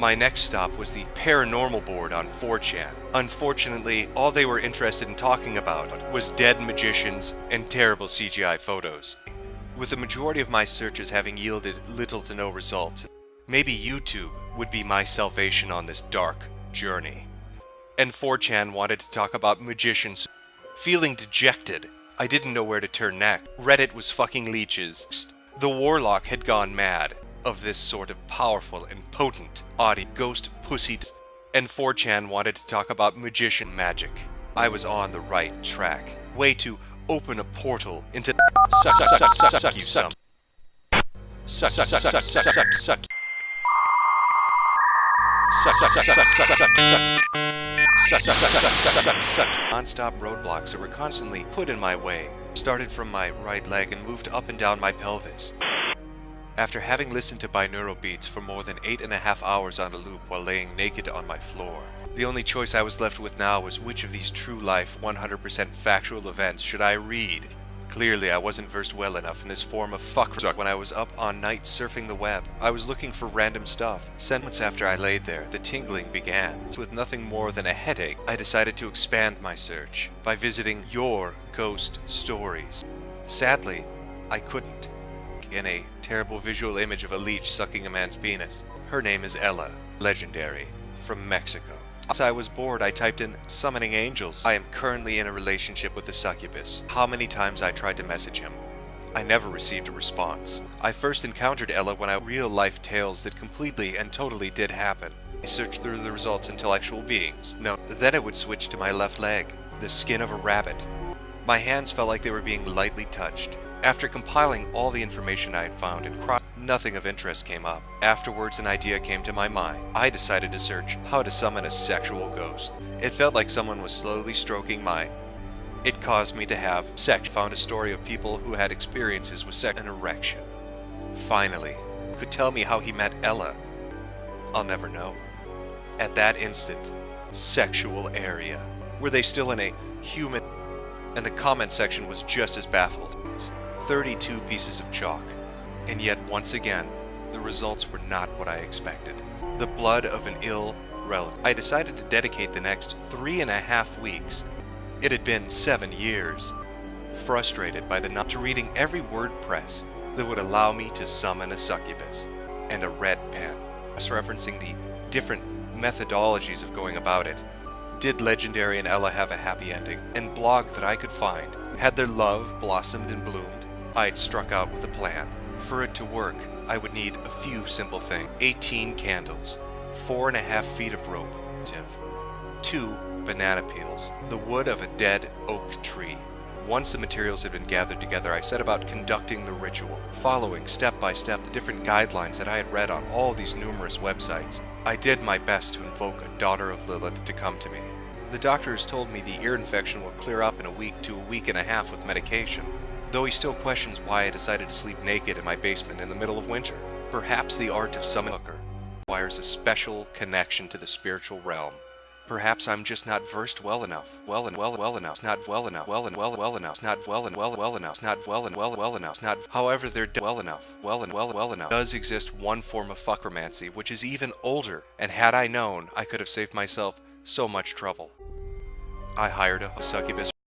My next stop was the paranormal board on 4chan. Unfortunately, all they were interested in talking about was dead magicians and terrible CGI photos. With the majority of my searches having yielded little to no results, maybe YouTube would be my salvation on this dark journey. And 4chan wanted to talk about magicians. Feeling dejected, I didn't know where to turn next. Reddit was fucking leeches. The warlock had gone mad of this sort of powerful and potent audio ghost pussied, and 4chan wanted to talk about magician magic. I was on the right track. Way to open a portal into suck you some. Suck. Non-stop roadblocks that were constantly put in my way started from my right leg and moved up and down my pelvis. After having listened to binaural beats for more than 8.5 hours on a loop while laying naked on my floor, the only choice I was left with now was which of these true-life, 100% factual events should I read. Clearly, I wasn't versed well enough in this form of fuck when I was up all night surfing the web. I was looking for random stuff. Moments after I laid there, the tingling began. With nothing more than a headache, I decided to expand my search by visiting your ghost stories. Sadly, I couldn't. In a terrible visual image of a leech sucking a man's penis. Her name is Ella, legendary, from Mexico. As I was bored, I typed in summoning angels. I am currently in a relationship with a succubus. How many times I tried to message him. I never received a response. I first encountered Ella when I real-life tales that completely and totally did happen. I searched through the results intellectual beings. No, then it would switch to my left leg, the skin of a rabbit. My hands felt like they were being lightly touched. After compiling all the information I had found and nothing of interest came up. Afterwards, an idea came to my mind. I decided to search how to summon a sexual ghost. It felt like someone was slowly stroking my... It caused me to have sex. Found a story of people who had experiences with sex and erection. Finally, could tell me how he met Ella. I'll never know. At that instant, sexual area. Were they still in a human... And the comment section was just as baffled. 32 pieces of chalk. And yet, once again, the results were not what I expected. The blood of an ill relative. I decided to dedicate the next 3.5 weeks. It had been 7 years. Frustrated by the to reading every WordPress that would allow me to summon a succubus. And a red pen. Referencing the different methodologies of going about it. Did Legendary and Ella have a happy ending? And blog that I could find. Had their love blossomed and bloomed? I'd struck out with a plan. For it to work, I would need a few simple things. 18 candles, 4.5 feet of rope, 2 banana peels, the wood of a dead oak tree. Once the materials had been gathered together, I set about conducting the ritual, following step by step the different guidelines that I had read on all these numerous websites. I did my best to invoke a daughter of Lilith to come to me. The doctors told me the ear infection will clear up in a week to a week and a half with medication. Though he still questions why I decided to sleep naked in my basement in the middle of winter. Perhaps the art of summoning requires a special connection to the spiritual realm. Perhaps I'm just not versed well enough. However, they're well enough. Does exist one form of fuckromancy which is even older, and had I known, I could have saved myself so much trouble. I hired a succubus